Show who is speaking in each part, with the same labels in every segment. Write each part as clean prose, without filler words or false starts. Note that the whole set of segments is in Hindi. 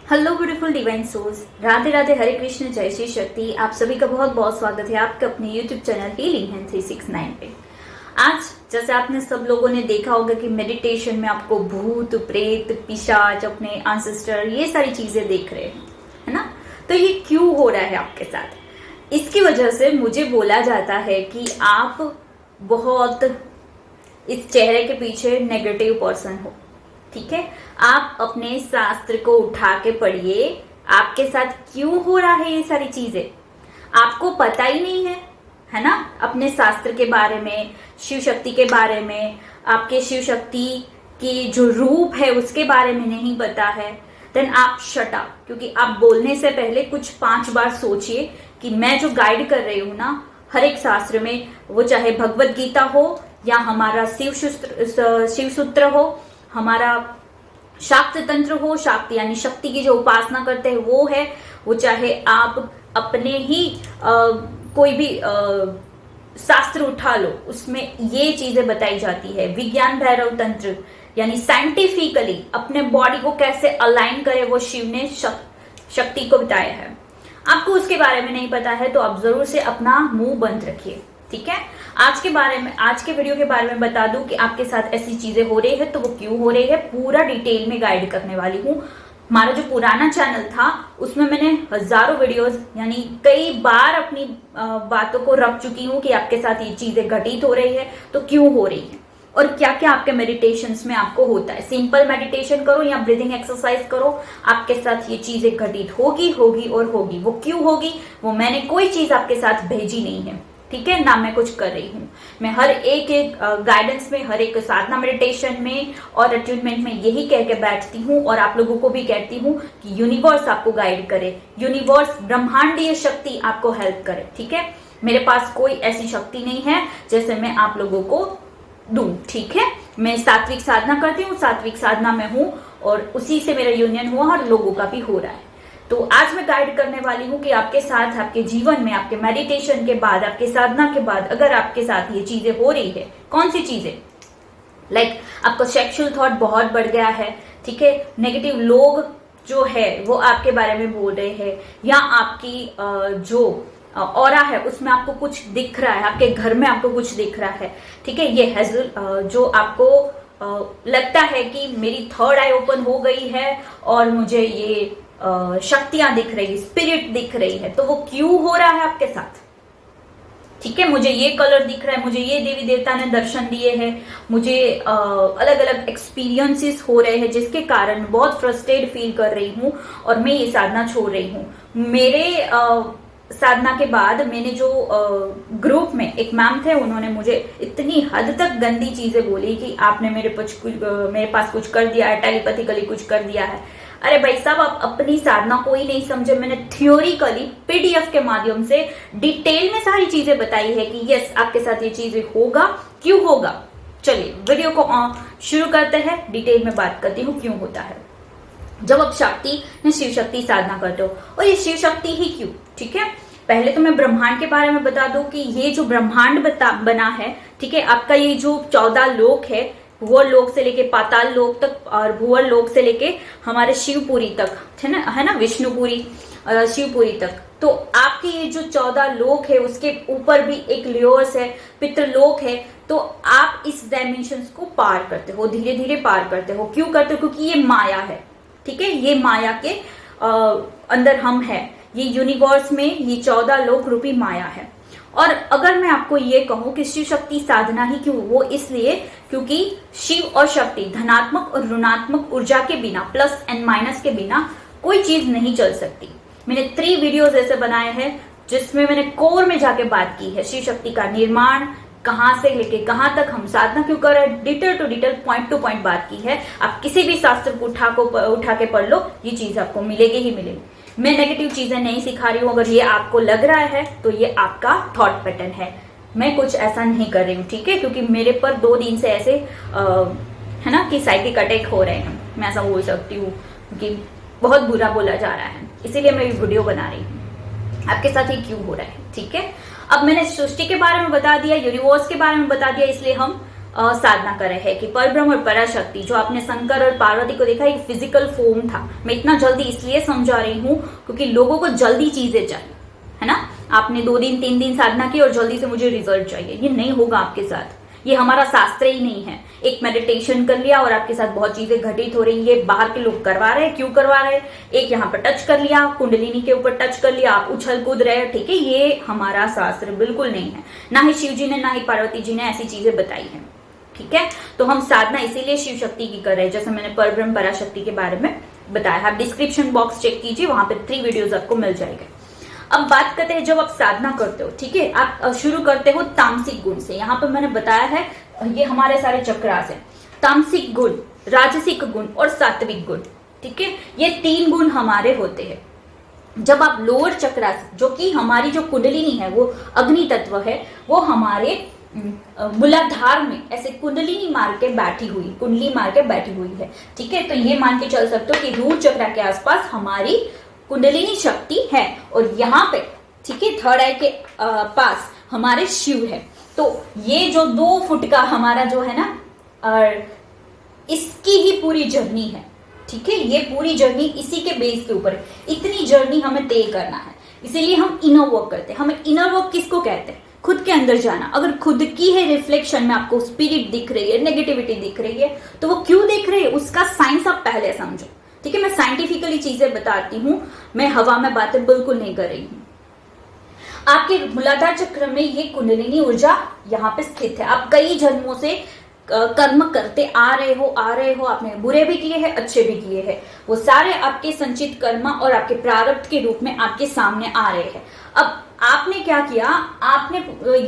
Speaker 1: Hello beautiful divine souls, Radhe Radhe, Hare Krishna, जय श्री शक्ति। आप सभी का बहुत बहुत स्वागत है आपके अपने यूट्यूब चैनल हीलिंग हैंड 369 पे। आज जैसे आपने सब लोगों ने देखा होगा कि मेडिटेशन में आपको भूत प्रेत पिशाच अपने एंसेस्टर ये सारी चीजें देख रहे हैं, है ना। तो ये क्यों हो रहा है आपके साथ? इसकी वजह से मुझे बोला जाता है कि आप बहुत इस चेहरे के पीछे नेगेटिव पर्सन हो। ठीक है, आप अपने शास्त्र को उठा के पढ़िए, आपके साथ क्यों हो रहा है ये सारी चीजें। आपको पता ही नहीं है ना, अपने शास्त्र के बारे में, शिव शक्ति के बारे में, आपके शिव शक्ति की जो रूप है उसके बारे में नहीं पता है। देन आप शट अप, क्योंकि आप बोलने से पहले कुछ 5 बार सोचिए कि मैं जो गाइड कर रही हूं ना हर एक शास्त्र में, वो चाहे भगवत गीता हो या हमारा शिव सूत्र हो, हमारा शाक्त तंत्र हो, शाक्त यानी शक्ति की जो उपासना करते हैं वो है, वो चाहे आप अपने ही कोई भी शास्त्र उठा लो, उसमें ये चीजें बताई जाती है। विज्ञान भैरव तंत्र यानी साइंटिफिकली अपने बॉडी को कैसे अलाइन करे, वो शिव ने शक्ति को बताया है। आपको उसके बारे में नहीं पता है तो आप जरूर से अपना मुंह बंद रखिए। ठीक है, आज के वीडियो के बारे में बता दूं कि आपके साथ ऐसी चीजें हो रही है तो वो क्यों हो रही है, पूरा डिटेल में गाइड करने वाली हूँ। हमारा जो पुराना चैनल था उसमें मैंने हजारों वीडियोस यानी कई बार अपनी बातों को रख चुकी हूँ कि आपके साथ ये चीजें घटित हो रही है तो क्यों हो रही है और क्या क्या आपके मेडिटेशंस में आपको होता है। सिंपल मेडिटेशन करो या ब्रीदिंग एक्सरसाइज करो, आपके साथ ये चीजें घटित होगी और होगी। वो क्यों होगी, वो मैंने कोई चीज आपके साथ भेजी नहीं है, ठीक है ना, मैं कुछ कर रही हूँ। मैं हर एक गाइडेंस में, हर एक साधना मेडिटेशन में और अट्यूनमेंट में यही कह के बैठती हूँ और आप लोगों को भी कहती हूँ कि यूनिवर्स आपको गाइड करे, यूनिवर्स ब्रह्मांडीय शक्ति आपको हेल्प करे। ठीक है, मेरे पास कोई ऐसी शक्ति नहीं है जैसे मैं आप लोगों को दूं। ठीक है, मैं सात्विक साधना करती हूँ, सात्विक साधना में हूँ और उसी से मेरा यूनियन हुआ और लोगों का भी हो रहा है। तो आज मैं गाइड करने वाली हूँ कि आपके साथ, आपके जीवन में, आपके मेडिटेशन के बाद, आपके साधना के बाद अगर आपके साथ ये चीजें हो रही है, कौन सी चीजें, लाइक आपका सेक्सुअल थॉट बहुत बढ़ गया है, ठीक है, नेगेटिव लोग जो है वो आपके बारे में बोल रहे हैं, या आपकी जो ऑरा है उसमें आपको कुछ दिख रहा है, आपके घर में आपको कुछ दिख रहा है। ठीक है, ये हेजल जो आपको लगता है कि मेरी थर्ड आई ओपन हो गई है और मुझे ये शक्तियां दिख रही, स्पिरिट दिख रही है, तो वो क्यों हो रहा है आपके साथ। ठीक है, मुझे ये कलर दिख रहा है, मुझे ये देवी देवता ने दर्शन दिए हैं, मुझे अलग अलग एक्सपीरियंसेस हो रहे हैं जिसके कारण बहुत फ्रस्ट्रेट फील कर रही हूँ और मैं ये साधना छोड़ रही हूँ। मेरे साधना के बाद मैंने जो ग्रुप में एक मैम थे, उन्होंने मुझे इतनी हद तक गंदी चीजें बोली कि आपने मेरे पास कुछ कर दिया है, टेलीपैथिकली कुछ कर दिया है। अरे भाई साहब, आप अपनी साधना को ही नहीं समझे। मैंने थियोरिकली पीडीएफ के माध्यम से डिटेल में सारी चीजें बताई है कि यस, आपके साथ ये चीजें होगा, क्यों होगा। चलिए वीडियो को शुरू करते हैं, डिटेल में बात करती हूँ क्यों होता है। जब आप शक्ति या शिव शक्ति साधना करते हो, और ये शिव शक्ति ही क्यों, ठीक है, पहले तो मैं ब्रह्मांड के बारे में बता दूं कि ये जो ब्रह्मांड बना है, ठीक है, आपका ये जो 14 लोक है, भुवर लोक से लेके पाताल लोक तक और भुवर लोक से लेके हमारे शिवपुरी तक, है ना, विष्णुपुरी, शिवपुरी तक, तो आपके ये जो 14 लोक है उसके ऊपर भी एक लेयर्स है, पितृलोक है। तो आप इस डायमेंशन को पार करते हो, धीरे धीरे पार करते हो। क्यों करते हो? क्योंकि ये माया है। ठीक है, ये माया के अंदर हम है, ये यूनिवर्स में ये 14 लोक रूपी माया है। और अगर मैं आपको ये कहूं कि शिव शक्ति साधना ही क्यों, वो इसलिए क्योंकि शिव और शक्ति, धनात्मक और ऋणात्मक ऊर्जा के बिना, प्लस एंड माइनस के बिना कोई चीज नहीं चल सकती। मैंने 3 वीडियोस ऐसे बनाए हैं जिसमें मैंने कोर में जाके बात की है, शिव शक्ति का निर्माण कहां से लेके कहां तक हम साधना क्यों कर रहे हैं, detail to detail, point to point बात की है। आप किसी भी शास्त्र को उठा के पढ़ लो, ये चीज आपको मिलेगी ही मिलेगी। मैं नेगेटिव चीजें नहीं सिखा रही हूँ, अगर ये आपको लग रहा है तो ये आपका थॉट पैटर्न है, मैं कुछ ऐसा नहीं कर रही हूँ। ठीक है, क्योंकि मेरे पर 2 दिन से ऐसे है ना कि साइकिक अटैक हो रहे हैं, मैं ऐसा बोल सकती हूँ, क्योंकि बहुत बुरा बोला जा रहा है, इसीलिए मैं ये वीडियो बना रही हूँ। आपके साथ ये क्यों हो रहा है, ठीक है। अब मैंने सृष्टि के बारे में बता दिया, यूनिवर्स के बारे में बता दिया, इसलिए हम साधना कर रहे हैं कि परब्रह्म और पराशक्ति, जो आपने शंकर और पार्वती को देखा, एक फिजिकल फॉर्म था। मैं इतना जल्दी इसलिए समझा रही हूँ क्योंकि लोगों को जल्दी चीजें चाहिए, है ना। आपने 2 दिन 3 दिन साधना की और जल्दी से मुझे रिजल्ट चाहिए, ये नहीं होगा आपके साथ। ये हमारा शास्त्र ही नहीं है। एक मेडिटेशन कर लिया और आपके साथ बहुत चीजें घटित हो रही है, बाहर के लोग करवा रहे हैं, क्यों करवा रहे हैं, एक यहाँ पर टच कर लिया, कुंडलिनी के ऊपर टच कर लिया, आप उछल कूद रहे हैं, ठीक है। ये हमारा शास्त्र बिल्कुल नहीं है, ना ही शिव जी ने ना ही पार्वती जी ने ऐसी चीजें बताई है, ठीक है। तो हम साधना इसीलिए शिव शक्ति की कर रहे हैं, जैसे मैंने परब्रह्म पराशक्ति के बारे में बताया। आप डिस्क्रिप्शन बॉक्स चेक कीजिए, वहां पे 3 वीडियोज आपको मिल जाएंगे। अब बात करते हैं जब आप साधना करते हो, ठीक है, आप शुरू करते हो तामसिक गुण से। यहाँ पर मैंने बताया है ये हमारे सारे चक्रास हैं, तामसिक गुण, राजसिक गुण और सात्विक गुण, ठीक है। ये 3 गुण हमारे होते हैं। जब आप लोअर चक्रास, जो कि हमारी जो कुंडलिनी है वो अग्नि तत्व है, वो हमारे मूलाधार में ऐसे कुंडलिनी मार के बैठी हुई, कुंडली मार के बैठी हुई है, ठीक है। तो ये मान के चल सकते हो कि रूट चक्र के आसपास हमारी कुंडलिनी शक्ति है, और यहाँ पे, ठीक है, थर्ड आई के पास हमारे शिव है। तो ये जो 2 फुट का हमारा जो है ना, और इसकी ही पूरी जर्नी है, ठीक है। ये पूरी जर्नी इसी के बेस के ऊपर है। इतनी जर्नी हमें तय करना है, इसीलिए हम इनर वर्क करते हैं। हमें इनर वर्क किसको कहते हैं? खुद के अंदर जाना। अगर खुद की है रिफ्लेक्शन में आपको स्पिरिट दिख रही है, नेगेटिविटी दिख रही है, तो वो क्यों दिख रही है, उसका साइंस आप पहले समझो, ठीक है। मैं साइंटिफिकली चीजें बताती हूँ, मैं हवा में बातें बिल्कुल नहीं कर रही हूँ। आपके मूलाधार चक्र में ये कुंडलिनी ऊर्जा यहाँ पे स्थित है। आप कई जन्मों से कर्म करते आ रहे हो, आपने बुरे भी किए हैं, अच्छे भी किए हैं, वो सारे आपके संचित कर्म और आपके प्रारब्ध के रूप में आपके सामने आ रहे हैं। अब आपने क्या किया, आपने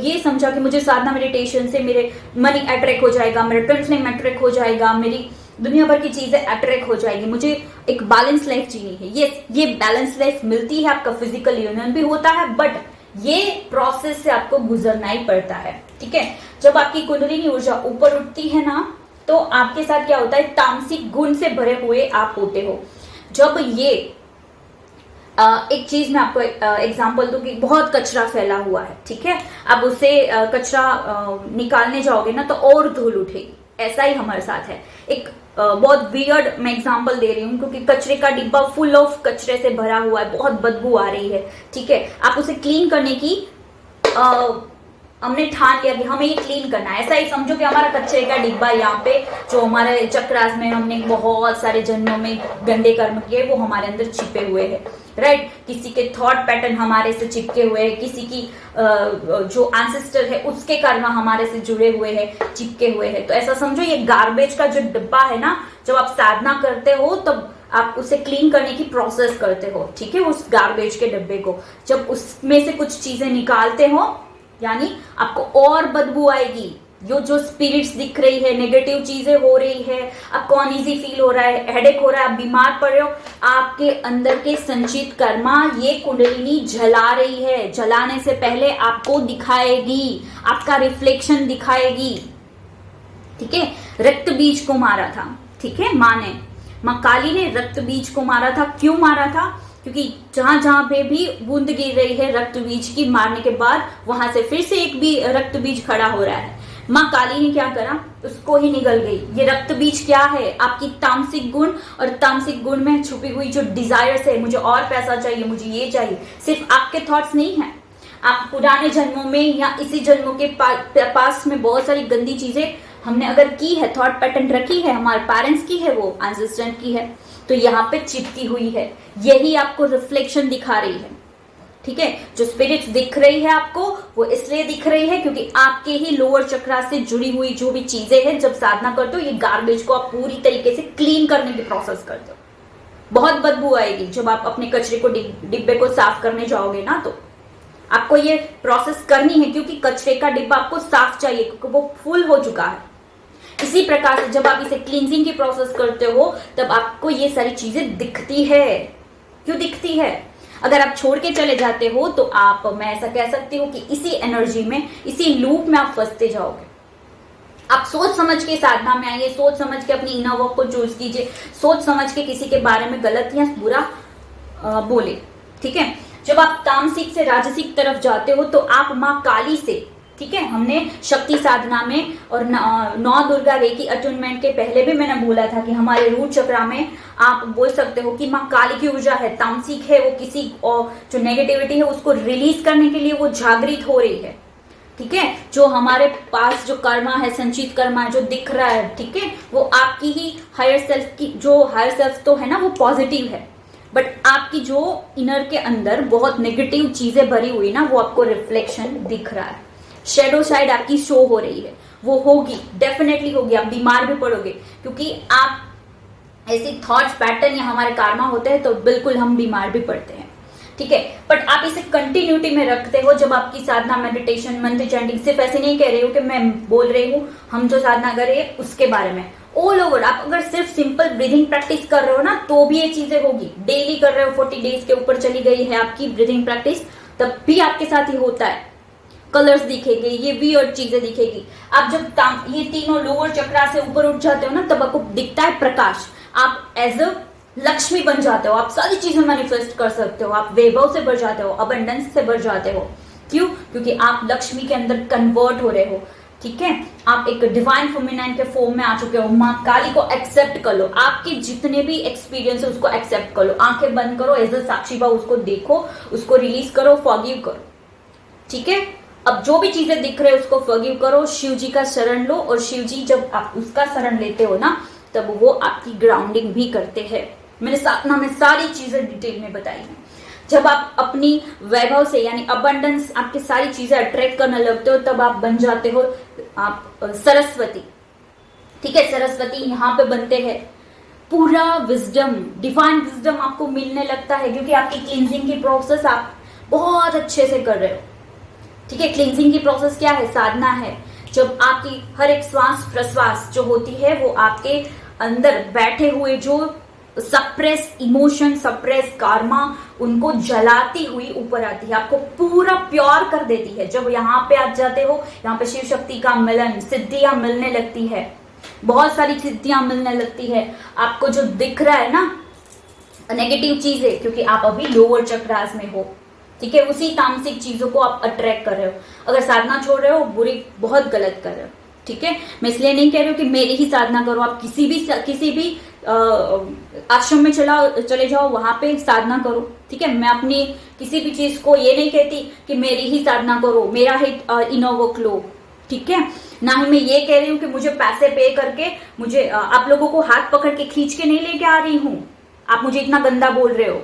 Speaker 1: ये समझा कि मुझे साधना मेडिटेशन से मेरे मनी अट्रैक्ट हो जाएगा, मेरा ट्विन फ्लेम अट्रैक्ट हो जाएगा, मेरी दुनिया भर की चीजें अट्रैक्ट हो जाएगी, मुझे एक बैलेंस लाइफ जीनी है। ये बैलेंस लाइफ मिलती है, आपका फिजिकल यूनियन भी होता है, बट ये प्रोसेस से आपको गुजरना ही पड़ता है, ठीक है। जब आपकी कुंडलिनी ऊर्जा ऊपर उठती है ना, तो आपके साथ क्या होता है, तामसिक गुण से भरे हुए आप होते हो। जब ये एक चीज मैं आपको एग्जांपल दूं कि बहुत कचरा फैला हुआ है, ठीक है, आप उसे कचरा निकालने जाओगे ना तो और धूल उठेगी। ऐसा ही हमारे साथ है। एक बहुत वियर्ड मैं एग्जांपल दे रही हूँ, क्योंकि कचरे का डिब्बा फुल ऑफ कचरे से भरा हुआ है, बहुत बदबू आ रही है, ठीक है। आप उसे क्लीन करने की हमने ठान लिया कि हमें ये क्लीन करना है। ऐसा ही समझो कि हमारा कचरे का डिब्बा यहाँ पे, जो हमारे चक्रास में हमने बहुत सारे जन्मों में गंदे कर्म किए, वो हमारे अंदर छिपे हुए हैं, राइट। किसी के थॉट पैटर्न हमारे से चिपके हुए हैं, किसी की जो एंसेस्टर है उसके कर्म हमारे से जुड़े हुए हैं, चिपके हुए हैं। तो ऐसा समझो ये गार्बेज का जो डिब्बा है ना, जब आप साधना करते हो तब आप उसे क्लीन करने की प्रोसेस करते हो, ठीक है। उस गार्बेज के डिब्बे को जब उसमें से कुछ चीजें निकालते हो, यानी आपको और बदबू आएगी। जो स्पिरिट्स दिख रही है, नेगेटिव चीजें हो रही है, आपको अनईजी फील हो रहा है, हेडेक हो रहा है, आप बीमार पड़ रहे हो, आपके अंदर के संचित कर्मा ये कुंडलिनी जला रही है। जलाने से पहले आपको दिखाएगी, आपका रिफ्लेक्शन दिखाएगी, ठीक है। रक्त बीज को मारा था, ठीक है, माँ काली ने रक्त बीज को मारा था। क्यों मारा था? क्योंकि जहां जहां पे भी बूंद गिर रही है रक्त बीज की, मारने के बाद वहां से फिर से एक भी रक्त बीज खड़ा हो रहा है। माँ काली ने क्या करा, उसको ही निगल गई। ये रक्त बीज क्या है? आपकी तामसिक गुण, और तामसिक गुण में छुपी हुई जो डिजायर्स है, मुझे और पैसा चाहिए, मुझे ये चाहिए, सिर्फ आपके थॉट्स नहीं है। आप पुराने जन्मों में या इसी जन्मों के पास्ट में बहुत सारी गंदी चीजें हमने अगर की है, थॉट पैटर्न रखी है, हमारे पेरेंट्स की है, वो एंसेस्टर की है, तो यहाँ पे चिपकी हुई है। यही आपको रिफ्लेक्शन दिखा रही है, ठीक है। जो स्पिरिट्स दिख रही है आपको, वो इसलिए दिख रही है क्योंकि आपके ही लोअर चक्रा से जुड़ी हुई जो भी चीजें हैं, जब साधना करते हो, ये गार्बेज को आप पूरी तरीके से क्लीन करने की प्रोसेस करते हो। बहुत बदबू आएगी जब आप अपने कचरे को, डिब्बे को साफ करने जाओगे ना, तो आपको ये प्रोसेस करनी है, क्योंकि कचरे का डिब्बा आपको साफ चाहिए, क्योंकि वो फुल हो चुका है। इसी प्रकार से जब आप इसे क्लींजिंग की प्रोसेस करते हो, तब आपको ये सारी चीजें दिखती है। क्यों दिखती है? अगर आप छोड़ के चले जाते हो तो आप, मैं ऐसा कह सकती हूँ कि इसी एनर्जी में, इसी लूप में आप फंसते जाओगे। आप सोच समझ के साधना में आइए, सोच समझ के अपनी इनर वर्क को चूज कीजिए, सोच समझ के किसी के बारे में गलत या बुरा बोले, ठीक है। जब आप तामसिक से राजसिक तरफ जाते हो तो आप माँ काली से ठीक है, हमने शक्ति साधना में और नौ दुर्गा रेकी अटूनमेंट के पहले भी मैंने बोला था कि हमारे रूट चक्रा में आप बोल सकते हो कि माँ काली की ऊर्जा है, तामसिक है, वो किसी जो नेगेटिविटी है उसको रिलीज करने के लिए वो जागृत हो रही है। ठीक है, जो हमारे पास जो कर्मा है, संचित कर्मा है, जो दिख रहा है, ठीक है, वो आपकी ही हायर सेल्फ की, जो हायर सेल्फ तो है ना वो पॉजिटिव है, बट आपकी जो इनर के अंदर बहुत नेगेटिव चीजें भरी हुई ना वो आपको रिफ्लेक्शन दिख रहा है। शेडो साइड आपकी शो हो रही है, वो होगी, डेफिनेटली होगी। आप बीमार भी पड़ोगे क्योंकि आप ऐसी थॉट्स पैटर्न या हमारे कार्मा होते हैं तो बिल्कुल हम बीमार भी पड़ते हैं। ठीक है, बट आप इसे कंटिन्यूटी में रखते हो जब आपकी साधना, मेडिटेशन, मंत्र चैंटिंग, सिर्फ ऐसे नहीं कह रही हो कि मैं बोल रही हूँ हम जो साधना कर रहे हैं उसके बारे में, ऑल ओवर। आप अगर सिर्फ सिंपल ब्रीदिंग प्रैक्टिस कर रहे हो ना तो भी ये चीजें होगी। डेली कर रहे हो, 40 डेज के ऊपर चली गई है आपकी ब्रीदिंग प्रैक्टिस, तब भी आपके साथ ही होता है। कलर्स दिखेंगे, ये वियर्ड चीजें दिखेगी। आप जब ये तीनों लोअर चक्रा से ऊपर उठ जाते हो ना तब आपको दिखता है प्रकाश। आप एज अ लक्ष्मी बन जाते हो, आप सारी चीजें मैनिफेस्ट कर सकते हो, आप वैभव से भर जाते हो, अबंडेंस से भर जाते हो। क्यों? क्योंकि आप लक्ष्मी के अंदर कन्वर्ट हो रहे हो। ठीक है, आप एक डिवाइन फेमिनाइन के फॉर्म में आ चुके हो। माँ काली को एक्सेप्ट कर लो, आपके जितने भी एक्सपीरियंस है उसको एक्सेप्ट कर लो। आंखें बंद करो, एज अ साक्षी भाव उसको देखो, उसको रिलीज करो, फॉरगिव करो। ठीक है, अब जो भी चीजें दिख रहे हैं उसको फॉरगिव करो, शिव जी का शरण लो, और शिव जी जब आप उसका शरण लेते हो ना तब वो आपकी ग्राउंडिंग भी करते हैं। मैंने साधना में सारी चीजें डिटेल में बताई हैं। जब आप अपनी वैभव से यानी अबंडेंस, आपकी सारी चीजें अट्रैक्ट करने लगते हो तब आप बन जाते हो आप सरस्वती। ठीक है, सरस्वती यहाँ पे बनते हैं। पूरा विजडम, डिवाइन विजडम आपको मिलने लगता है क्योंकि आपकी क्लींजिंग की प्रोसेस आप बहुत अच्छे से कर रहे हो। ठीक है, क्लींजिंग की प्रोसेस क्या है? साधना है। जब आपकी हर एक श्वास प्रश्वास जो होती है वो आपके अंदर बैठे हुए जो सप्रेस इमोशन, सप्रेस कार्मा, उनको जलाती हुई ऊपर आती है, आपको पूरा प्योर कर देती है। जब यहाँ पे आप जाते हो, यहाँ पे शिव शक्ति का मिलन, सिद्धियां मिलने लगती है, बहुत सारी सिद्धियां मिलने लगती है। आपको जो दिख रहा है ना नेगेटिव चीजें, क्योंकि आप अभी लोअर चक्रास में हो। ठीक है, उसी तामसिक चीजों को आप अट्रैक्ट कर रहे हो। अगर साधना छोड़ रहे हो, बुरी बहुत गलत कर रहे हो। ठीक है, मैं इसलिए नहीं कह रही हूँ कि मेरी ही साधना करो। आप किसी भी आश्रम में चले जाओ, वहां पे साधना करो। ठीक है, मैं अपनी किसी भी चीज को ये नहीं कहती कि मेरी ही साधना करो, मेरा ही इनोवोक लो। ठीक है, ना ही मैं ये कह रही हूँ कि मुझे पैसे पे करके मुझे आप लोगों को हाथ पकड़ के खींच के नहीं लेके आ रही हूँ। आप मुझे इतना गंदा बोल रहे हो।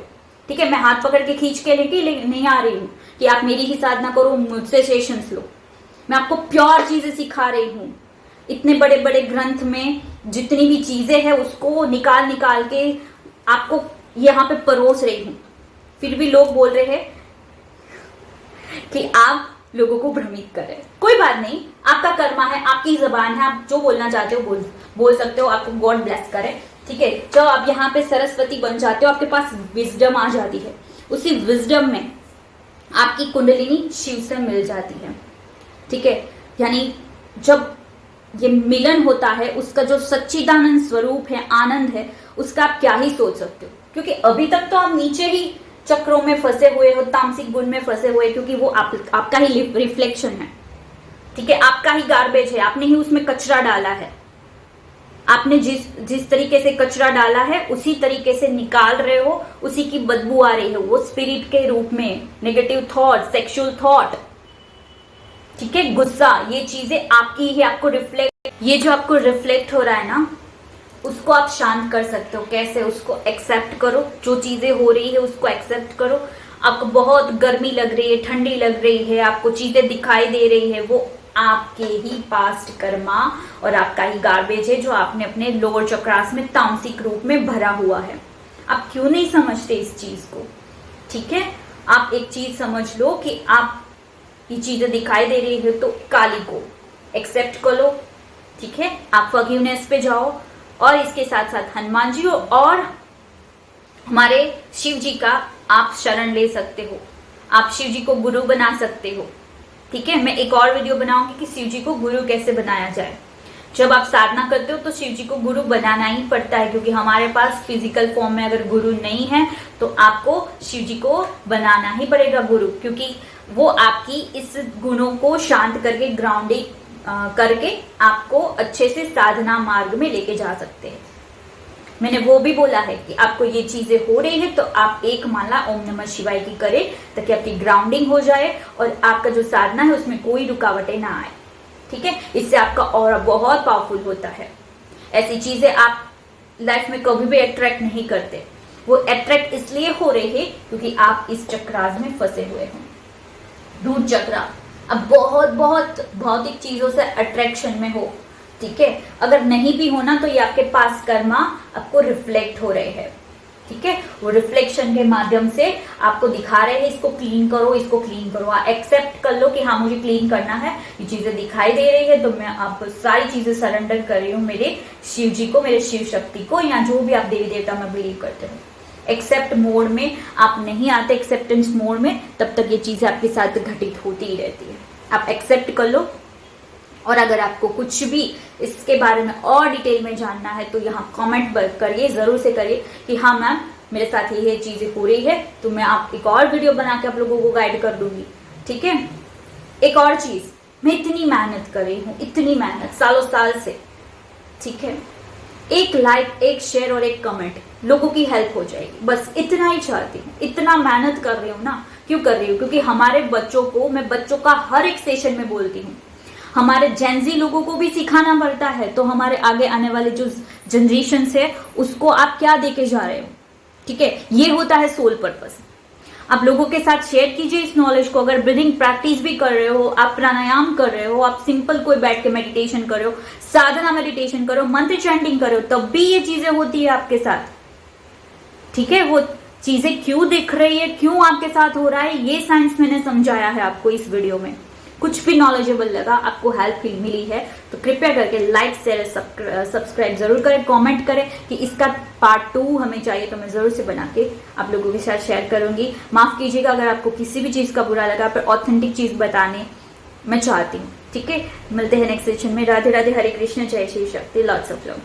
Speaker 1: ठीक है, मैं हाथ पकड़ के खींच के लेके नहीं आ रही हूँ कि आप मेरी ही साधना करो, मुझसे सेशंस लो। मैं आपको प्योर चीजें सिखा रही हूँ। इतने बड़े बड़े ग्रंथ में जितनी भी चीजें हैं उसको निकाल के आपको यहाँ पे परोस रही हूँ। फिर भी लोग बोल रहे हैं कि आप लोगों को भ्रमित कर रहे हैं। कोई बात नहीं, आपका कर्मा है, आपकी जबान है, आप जो बोलना चाहते हो बोल सकते हो। आपको गॉड ब्लेस करे। ठीक है, जब आप यहाँ पे सरस्वती बन जाते हो, आपके पास विजडम आ जाती है। उसी विजडम में आपकी कुंडलिनी शिव से मिल जाती है। ठीक है, यानी जब ये मिलन होता है, उसका जो सच्चिदानंद स्वरूप है, आनंद है, उसका आप क्या ही सोच सकते हो। क्योंकि अभी तक तो आप नीचे ही चक्रों में फंसे हुए हो, तामसिक गुण में फंसे हुए, क्योंकि वो आपका ही रिफ्लेक्शन है। ठीक है, आपका ही गार्बेज है, आपने ही उसमें कचरा डाला है। आपने जिस तरीके से कचरा डाला है उसी तरीके से निकाल रहे हो, उसी की बदबू आ रही है, वो स्पिरिट के रूप में। नेगेटिव थॉट, सेक्सुअल थॉट, ठीक है, गुस्सा, ये चीजें आपकी ही आपको रिफ्लेक्ट, ये जो आपको रिफ्लेक्ट हो रहा है ना, उसको आप शांत कर सकते हो। कैसे? उसको एक्सेप्ट करो। जो चीजें हो रही है उसको एक्सेप्ट करो। आपको बहुत गर्मी लग रही है, ठंडी लग रही है, आपको चीजें दिखाई दे रही है, वो आपके ही पास्ट कर्मा और आपका ही गार्बेज है जो आपने अपने लोअर चक्रास में तामसिक रूप में भरा हुआ है। आप क्यों नहीं समझते इस चीज को? ठीक है, आप एक चीज समझ लो कि आप ये चीजें दिखाई दे रही है तो काली को एक्सेप्ट कर लो। ठीक है, आप फॉरगिवनेस पे जाओ, और इसके साथ साथ हनुमान जी और हमारे शिव जी का आप शरण ले सकते हो। आप शिव जी को गुरु बना सकते हो। ठीक है, मैं एक और वीडियो बनाऊंगी कि शिव जी को गुरु कैसे बनाया जाए। जब आप साधना करते हो तो शिव जी को गुरु बनाना ही पड़ता है, क्योंकि हमारे पास फिजिकल फॉर्म में अगर गुरु नहीं है तो आपको शिव जी को बनाना ही पड़ेगा गुरु, क्योंकि वो आपकी इस गुणों को शांत करके ग्राउंडिंग करके आपको अच्छे से साधना मार्ग में लेके जा सकते हैं। मैंने वो भी बोला है कि आपको ये चीजें हो रही है तो आप एक माला ओम नमः शिवाय की करें, ताकि आपकी ग्राउंडिंग हो जाए और आपका जो साधना है उसमें कोई रुकावटें ना आए। ठीक है, इससे आपका ऑरा बहुत पावरफुल होता है। ऐसी चीजें आप लाइफ में कभी भी अट्रैक्ट नहीं करते, वो अट्रैक्ट इसलिए हो रही है क्योंकि आप इस चक्रास में फंसे हुए हो। दूध चक्रा, अब बहुत बहुत भौतिक चीजों से अट्रैक्शन में हो। ठीक है, अगर नहीं भी होना तो ये आपके पास कर्मा आपको रिफ्लेक्ट हो रहे हैं। ठीक है, वो रिफ्लेक्शन के माध्यम से आपको दिखा रहे हैं इसको क्लीन करो, इसको क्लीन करो। आप एक्सेप्ट कर लो कि हाँ मुझे क्लीन करना है, ये चीजें दिखाई दे रही है तो मैं आप सारी चीजें सरेंडर कर रही हूँ मेरे शिव जी को, मेरे शिव शक्ति को, या जो भी आप देवी देवता में बिलीव करते हो। एक्सेप्ट मोड में आप नहीं आते, एक्सेप्टेंस मोड में, तब तक ये चीजें आपके साथ घटित होती ही रहती है। आप एक्सेप्ट कर लो, और अगर आपको कुछ भी इसके बारे में और डिटेल में जानना है तो यहाँ कमेंट करिए, जरूर से करिए कि हाँ मैम मेरे साथ ये चीजें हो रही है, तो मैं आप एक और वीडियो बना के आप लोगों को गाइड कर दूंगी। ठीक है, एक और चीज, मैं इतनी मेहनत कर रही हूँ, इतनी मेहनत सालों साल से। ठीक है, एक लाइक, एक शेयर और एक कमेंट, लोगों की हेल्प हो जाएगी, बस इतना ही चाहती हूँ। इतना मेहनत कर रही हूँ ना, क्यों कर रही हूँ? क्योंकि हमारे बच्चों को, मैं बच्चों का हर एक सेशन में बोलती हूँ, हमारे जेनजी लोगों को भी सिखाना पड़ता है, तो हमारे आगे आने वाले जो जनरेशन है उसको आप क्या देके जा रहे हो। ठीक है, ये होता है सोल पर्पस। आप लोगों के साथ शेयर कीजिए इस नॉलेज को। अगर ब्रीदिंग प्रैक्टिस भी कर रहे हो, आप प्राणायाम कर रहे हो, आप सिंपल कोई बैठ के मेडिटेशन कर रहे हो, साधना मेडिटेशन करो, मंत्र चैंटिंग करो, तब भी ये चीजें होती है आपके साथ। ठीक है, वो चीजें क्यों दिख रही है, क्यों आपके साथ हो रहा है, ये साइंस मैंने समझाया है आपको इस वीडियो में। कुछ भी नॉलेजेबल लगा, आपको हेल्प मिली है तो कृपया करके लाइक शेयर सब्सक्राइब जरूर करें, कमेंट करें कि इसका पार्ट 2 हमें चाहिए, तो मैं जरूर से बना के आप लोगों के साथ शेयर करूंगी। माफ कीजिएगा अगर आपको किसी भी चीज का बुरा लगा, पर ऑथेंटिक चीज बताने मैं चाहती हूँ। ठीक है, मिलते हैं नेक्स्ट सेशन में। राधे राधे, हरे कृष्ण, जय श्री शक्ति, लॉट्स ऑफ लव।